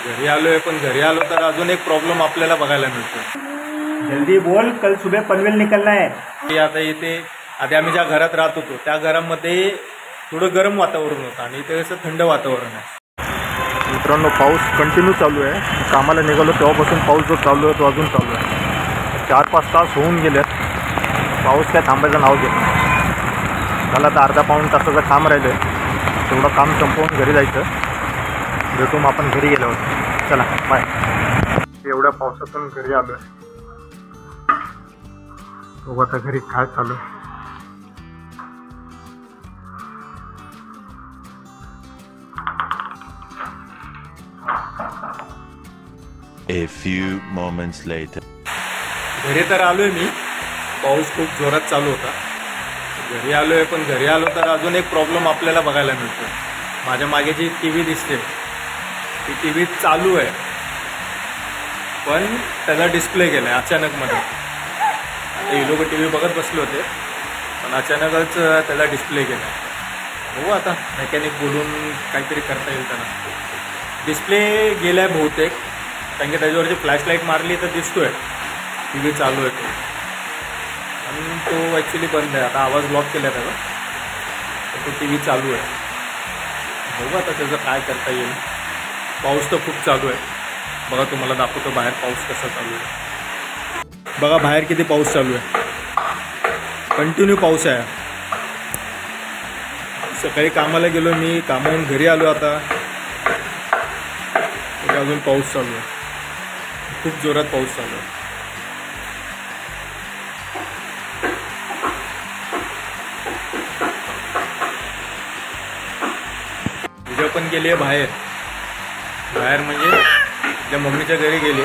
घरी आलोय, पण घरी आलो तर अजून एक प्रॉब्लेम आपल्याला बघायला मिळतो. जल्दी बोल, कल सुबह पनवेल निकलना है. की आता इथे आधी आम्ही ज्या घरात राहत होतो त्या घरामध्ये थोडं गरम वातावरण होतं आणि इथे कसं थंड वातावरण आहे. मित्रांनो, पाऊस कंटिन्यू चालू आहे. कामाला निघालो तेव्हापासून पाऊस जो चालू आहे तो अजून चालू आहे. 4-5 तास होऊन गेलेत. पाऊस काय थांबायचं नाव घेत नाही. मला तर अर्धा-पाऊण तासाचं काम राहिलं आहे. तेवढं काम संपवून घरी जायचं. भेटू मग आपण घरी गेल्यावर. चला बाय. एवढ्या पावसातून घरी आलो आहे. बघू आता घरी काय चालू आहे. A few moments later. घरी तर आलोय मी. पाऊस खूप जोरात चालू होता. घरी आलोय, पण घरी आलो तर अजून एक प्रॉब्लेम आपल्याला बघायला मिळतो. माझ्या मागे जी TV दिसते ती TV चालू आहे, पण त्याला डिस्प्ले केला आहे अचानकमध्ये. हे लोक TV बघत बसले होते, पण अचानकच त्याला डिस्प्ले केला आहे. बघू आता मेकॅनिक बोलून काहीतरी करता येईल त्यांना. डिस्प्ले गेला आहे बहुतेक, कारण की त्याच्यावरची फ्लॅशलाईट मारली तर दिसतोय TV चालू आहे तो, आणि तो ॲक्च्युली बंद आहे. आता आवाज ब्लॉक केला त्याचा, तर तो TV चालू आहे. बघू आता त्याचं काय करता येईल. पाऊस तर खूप चालू आहे. बघा तुम्हाला दाखवतो बाहेर पाऊस कसा चालू आहे. बघा बाहेर किती पाऊस चालू आहे. कंटिन्यू पाऊस आहे. सकाळी कामाला गेलो मी, कामावरून घरी आलो आता अजून पाऊस चालू आहे. खूप जोरात पाऊस चालू आहे. उद्या पण गेली आहे बाहेर म्हणजे त्या मम्मीच्या घरी गेली.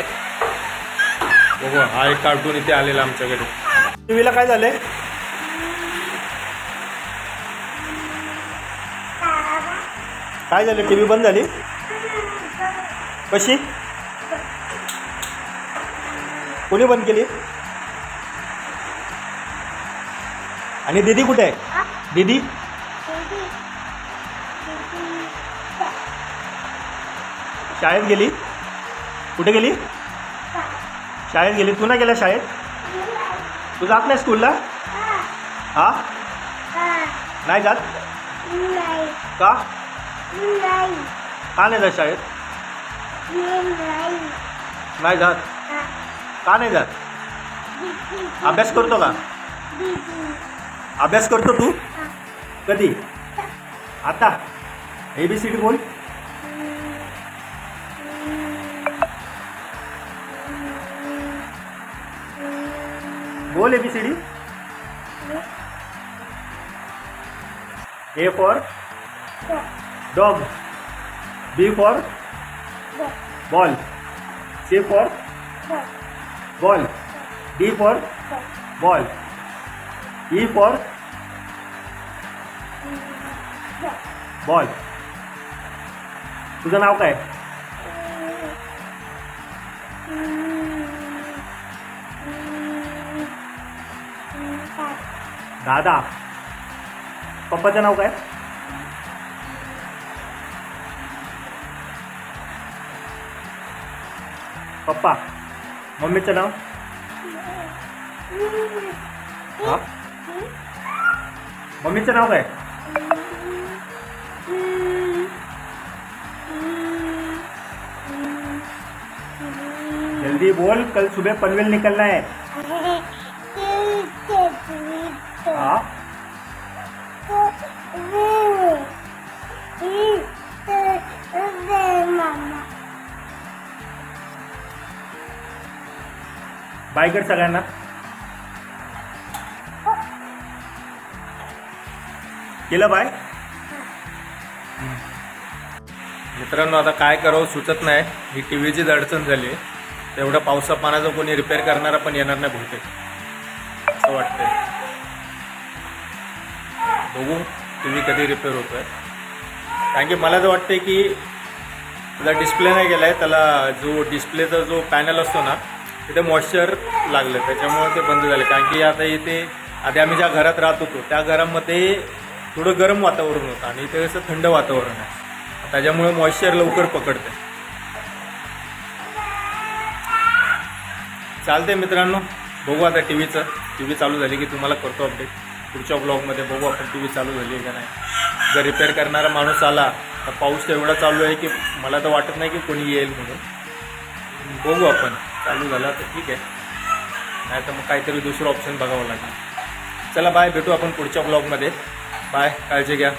बघू हा एक कार्टून इथे आलेला आमच्याकडे. टीव्हीला काय झालंय? काय झालं? TV बंद झाली? कशी? कोणी बंद केली? आणि दीदी कुठे आहे? दीदी शाळेत गेली. कुठे गेली? शाळेत गेली. तू नाही गेला शाळेत? तू जात नाही स्कूलला? हा, नाही जात का? का नाही जात शाळेत? नाही जात का? नाही जात. अभ्यास करतो का? अभ्यास करतो तू? कधी? आता ABCD बोल. बोल ABCD. A for dog, B for ball, C for ball, D for ball, E for ball. तुझं नाव काय? दादा. पप्पाचं नाव काय? पप्पा. मम्मीचं नाव? हा, मम्मीचं नाव काय? जल्दी बोल, कल सुबह पनवेल निकलना है. हाँ, बाय कर सगळ्यांना. केलं बाय. मित्रांनो, आता काय करावं सुचत नाही. ही TVचीच अडचण झाली. तेवढं पावसा पाण्याचं कोणी रिपेअर करणारा पण येणार नाही बहुतेक, असं वाटतंय. बघू TV कधी रिपेअर होतोय. कारण की मला तर वाटतंय की त्याला डिस्प्ले नाही गेलाय. त्याला जो डिस्प्लेचा जो पॅनल असतो ना, तिथे मॉइश्चर लागलं, त्याच्यामुळे ते बंद झाले. कारण की आता इथे आधी आम्ही ज्या घरात राहत होतो त्या घरामध्ये थोडं गरम वातावरण होतं आणि इथे कसं थंड वातावरण आहे. त्याच्यामुळे मॉइश्चर लवकर पकडते. चालते मित्रांनो, बघू आता टी व्ही चालू झाली की तुम्हाला करतो अपडेट. पुढच्या ब्लॉगमध्ये बघू आपण टी व्ही चालू झाली आहे का नाही. जर रिपेअर करणारा माणूस आला तर पाऊस तर एवढा चालू आहे की मला तर वाटत नाही की कोणी येईल म्हणून. बघू आपण, चालू झाला तर ठीक आहे, नाही तर मग काहीतरी दुसरं ऑप्शन बघावं लागेल. चला बाय, भेटू आपण पुढच्या ब्लॉगमध्ये. बाय, काळजी घ्या.